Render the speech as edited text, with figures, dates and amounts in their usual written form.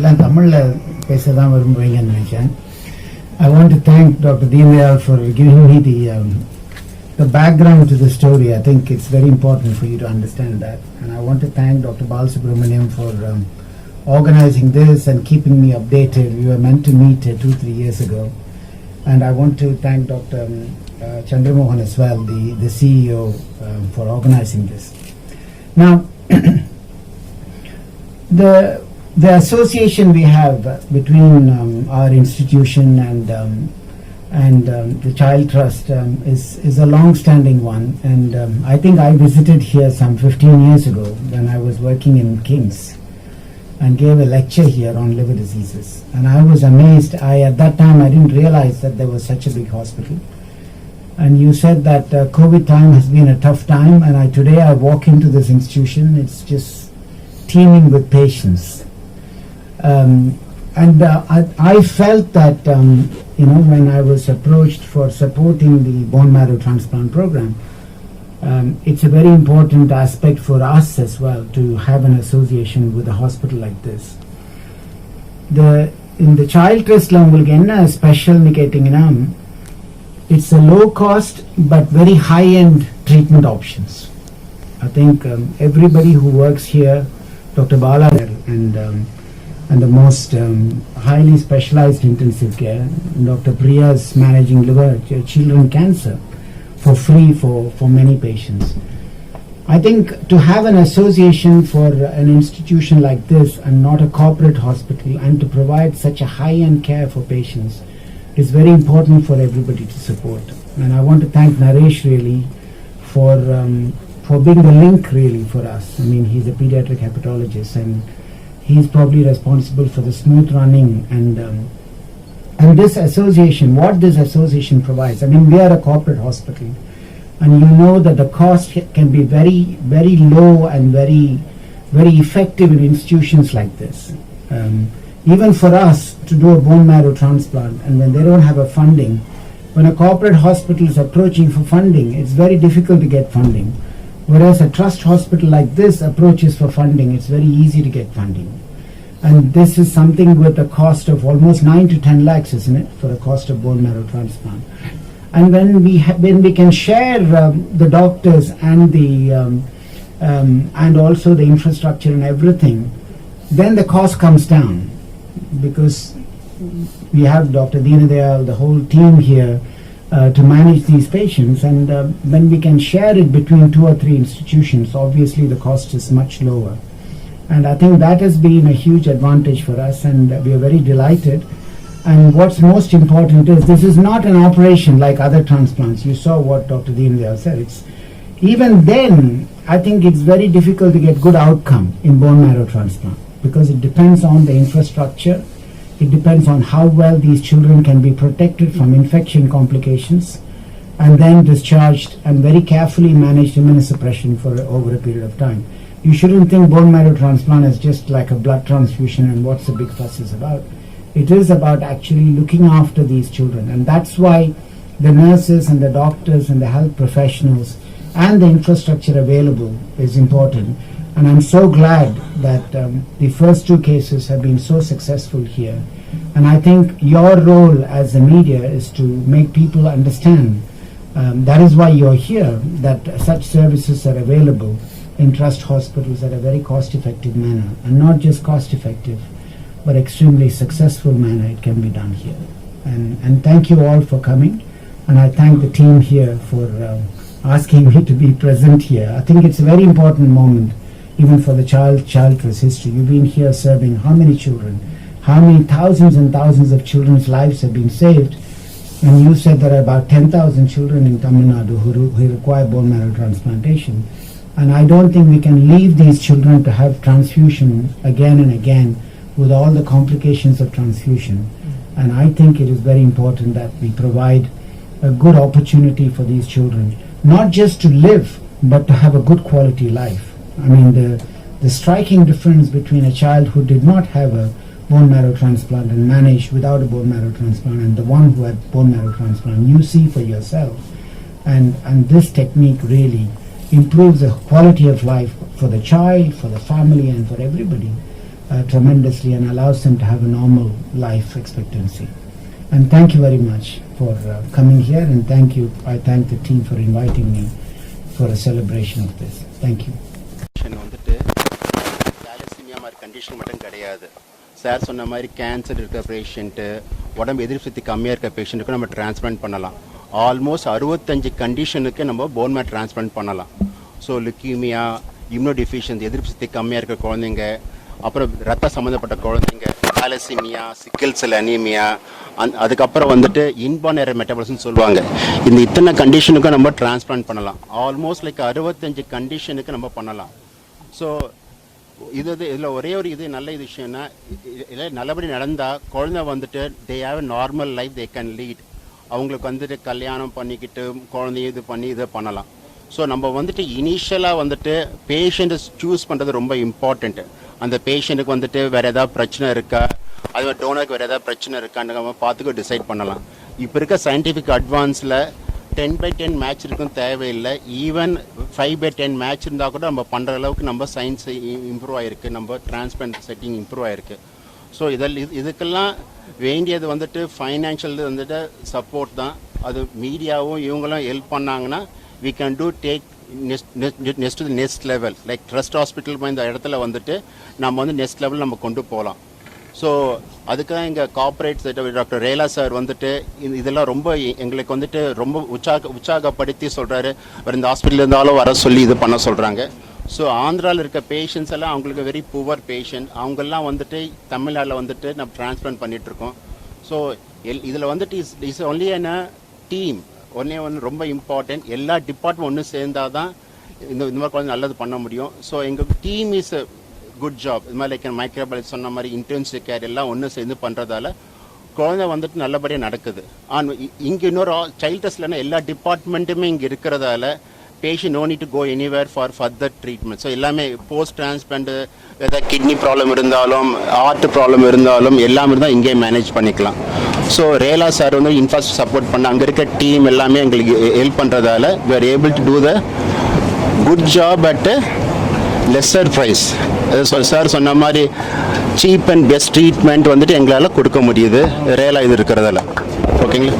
எல்லாம் தமிழ்ல பேசதான் விரும்புவீங்கன்னு நினைச்சேன். I want to thank Dr. Deenadayalan for giving me the background to the story. I think it's very important for you to understand that. And I want to thank Dr. Balasubramanian for organizing this and keeping me updated. We were meant to meet 2-3 years ago. And I want to thank Dr. Chandramohan as well, the CEO, for organizing this. Now, the association we have between our institution and the Child Trust is a long-standing one, and I think I visited here some 15 years ago when I was working in King's and gave a lecture here on liver diseases, and I was amazed. At that time I didn't realize that there was such a big hospital, and you said that COVID time has been a tough time, and today I walk into this institution, it's just teeming with patients. I felt that when I was approached for supporting the bone marrow transplant program, it's a very important aspect for us as well to have an association with a hospital like this. In the Child Trust la ungalku enna special nu kettingna, it's a low cost but very high end treatment options. I think everybody who works here, Dr. Bala and the most highly specialized intensive care, Dr. Priya is managing liver children cancer for free for many patients. I think to have an association for an institution like this and not a corporate hospital, and to provide such a high-end care for patients, is very important for everybody to support. And I want to thank Naresh really for being the link really for us. I mean, he's a pediatric hepatologist, and he's probably responsible for the smooth running and this association, what this association provides. I mean, we are a corporate hospital, and you know that the cost can be very, very low and very, very effective in institutions like this. Even for us to do a bone marrow transplant, and when they don't have a funding, when a corporate hospital is approaching for funding, it's very difficult to get funding. Whereas a trust hospital like this approaches for funding, it's very easy to get funding. And this is something with a cost of almost 9 to 10 lakhs, isn't it, for a cost of bone marrow transplant. And when we can share the doctors and also the infrastructure and everything, then the cost comes down, because we have Dr. Deenadayalan, the whole team here, to manage these patients, and when we can share it between 2 or 3 institutions, obviously the cost is much lower. And I think that has been a huge advantage for us, and we are very delighted. And what's most important is this is not an operation like other transplants. You saw what Dr. Deenadayalan said. Even then, I think it's very difficult to get good outcome in bone marrow transplant, because it depends on the infrastructure. It depends on how well these children can be protected from infection complications and then discharged, and very carefully managed immunosuppression for over a period of time. You shouldn't think bone marrow transplant is just like a blood transfusion and what's the big fuss is about. It is about actually looking after these children, and that's why the nurses and the doctors and the health professionals and the infrastructure available is important. And I'm so glad that the first 2 cases have been so successful here. And I think your role as the media is to make people understand, that is why you're here, that such services are available in trust hospitals at a very cost-effective manner, and not just cost-effective, but extremely successful manner it can be done here. And thank you all for coming, and I thank the team here for asking me to be present here. I think it's a very important moment, even for the Child Trust history. You've been here serving how many children? How many thousands and thousands of children's lives have been saved? And you said there are about 10,000 children in Tamil Nadu who require bone marrow transplantation. And I don't think we can leave these children to have transfusion again and again with all the complications of transfusion. And I think it is very important that we provide a good opportunity for these children, not just to live, but to have a good quality life. I mean, the striking difference between a child who did not have a bone marrow transplant and managed without a bone marrow transplant, and the one who had bone marrow transplant, you see for yourself. And this technique really improves the quality of life for the child, for the family, and for everybody. tremendously and allows them to have a normal life expectancy. And thank you very much for coming here, and I thank the team for inviting me for a celebration of this. Thank you. Condition மட்டும் கிடையாது sir சொன்ன மாதிரி cancer இருக்க patient உடம்பு எதிர்ப்பு சக்தி கம்மியாக இருக்க பேஷண்ட்டுக்கு நம்ம டிரான்ஸ்பிளான்ட் பண்ணலாம். ஆல்மோஸ்ட் 65 கண்டிஷனுக்கு நம்ம போன் மேரோ டிரான்ஸ்பிளான்ட் பண்ணலாம். ஸோ லுக்கீமியா, இம்யூனோடிஃபிஷியன்சி, எதிர்ப்பு சக்தி கம்மியாக இருக்க குழந்தைங்க, அப்புறம் ரத்த சம்மந்தப்பட்ட குழந்தைங்க, பாலசிமியா, சிக்கல் செல் அனீமியா, அதுக்கப்புறம் வந்துட்டு இன்பார்ன் எரர் மெட்டபாலிசம்னு சொல்லுவாங்க. இந்த இத்தனை கண்டிஷனுக்கும் நம்ம டிரான்ஸ்பிளான்ட் பண்ணலாம். ஆல்மோஸ்ட் லைக் 65 கண்டிஷனுக்கு நம்ம பண்ணலாம். ஸோ இதில் ஒரே ஒரு நல்ல விஷயம்னா, இதில் நல்லபடி நடந்தால் குழந்தை வந்துட்டு they have a normal life they can lead. அவங்களுக்கு வந்துட்டு கல்யாணம் பண்ணிக்கிட்டு குழந்தைய இது பண்ணி இதை பண்ணலாம். ஸோ நம்ம வந்துட்டு இனிஷியலாக வந்துட்டு பேஷண்ட்டை சூஸ் பண்ணுறது ரொம்ப இம்பார்ட்டண்ட்டு. அந்த பேஷண்ட்டுக்கு வந்துட்டு வேறு ஏதாவது பிரச்சனை இருக்கா, அது டோனருக்கு வேறு ஏதாவது பிரச்சனை இருக்கான்னு நம்ம பார்த்துக்க டிசைட் பண்ணலாம். இப்போ இருக்க சயின்டிஃபிக் அட்வான்ஸில் 10/10 மேட்ச் இருக்கும் தேவையில்லை. ஈவன் 5/10 மேட்ச் இருந்தால் கூட நம்ம பண்ணுற அளவுக்கு நம்ம சயின்ஸ் இம்ப்ரூவ் ஆகிருக்கு, நம்ம டிரான்ஸ்பிளான்ட் செட்டிங் இம்ப்ரூவ் ஆகிருக்கு. ஸோ இதுக்கெல்லாம் வேண்டியது வந்துட்டு ஃபைனான்ஷியல் வந்துட்டு சப்போர்ட் தான். அது மீடியாவும் இவங்களும் ஹெல்ப் பண்ணாங்கன்னா we can do take next to the next level. Like trust hospital இந்த இடத்துல வந்துட்டு நம்ம வந்து நெக்ஸ்ட் லெவல் நம்ம கொண்டு போகலாம். ஸோ அதுக்காக எங்கள் கார்பரேட் டாக்டர் ரேலா சார் வந்துட்டு இதெல்லாம் ரொம்ப எங்களுக்கு வந்துட்டு ரொம்ப உற்சாகப்படுத்தி சொல்கிறாரு. இந்த ஹாஸ்பிட்டல் இருந்தாலும் வர சொல்லி இது பண்ண சொல்கிறாங்க. ஸோ ஆந்திராவில் இருக்க பேஷண்ட்ஸ் எல்லாம் அவங்களுக்கு வெரி புவர் பேஷண்ட், அவங்கெல்லாம் வந்துட்டு தமிழ்நாட்டில் வந்துட்டு நம்ம டிரான்ஸ்பிளான்ட் பண்ணிகிட்ருக்கோம். ஸோ இதில் வந்துட்டு இஸ் ஒன்லி அ டீம். ஒன்றே ஒன்று ரொம்ப இம்பார்ட்டன்ட், எல்லா டிபார்ட்மெண்ட் ஒன்று சேர்ந்தால் தான் இந்த மாதிரி குழந்தை நல்லது பண்ண முடியும். ஸோ எங்கள் டீம் இஸ் குட் ஜாப். இது மாதிரி லைக் மைக்ரோபயாலஜி சொன்ன மாதிரி இன்டென்சிவ் கேர் எல்லாம் ஒன்று சேர்ந்து பண்ணுறதால குழந்தை வந்துட்டு நல்லபடியாக நடக்குது. இங்கே இன்னொரு சைல்ட் டெஸ்ட்லன்னா எல்லா டிபார்ட்மெண்ட்டுமே இங்கே இருக்கிறதால patient no need to go anywhere for further treatment. So எல்லாமே போஸ்ட் டிரான்ஸ்பிளான்ட், ஏதாவது கிட்னி ப்ராப்ளம் இருந்தாலும் ஹார்ட் ப்ராப்ளம் இருந்தாலும் எல்லாமே தான் இங்கே மேனேஜ் பண்ணிக்கலாம். ஸோ ரேலா சார் வந்து இன்ஃப்ராஸ்ட்ரக்சர் சப்போர்ட் பண்ண அங்கே இருக்க டீம் எல்லாமே எங்களுக்கு ஹெல்ப் பண்ணுறதால we are able to do the good job at lesser price. Sir சொன்ன மாதிரி சீப் அண்ட் பெஸ்ட் ட்ரீட்மெண்ட் வந்துட்டு எங்களால் கொடுக்க முடியுது ரேலா இது இருக்கிறதால. ஓகேங்களா?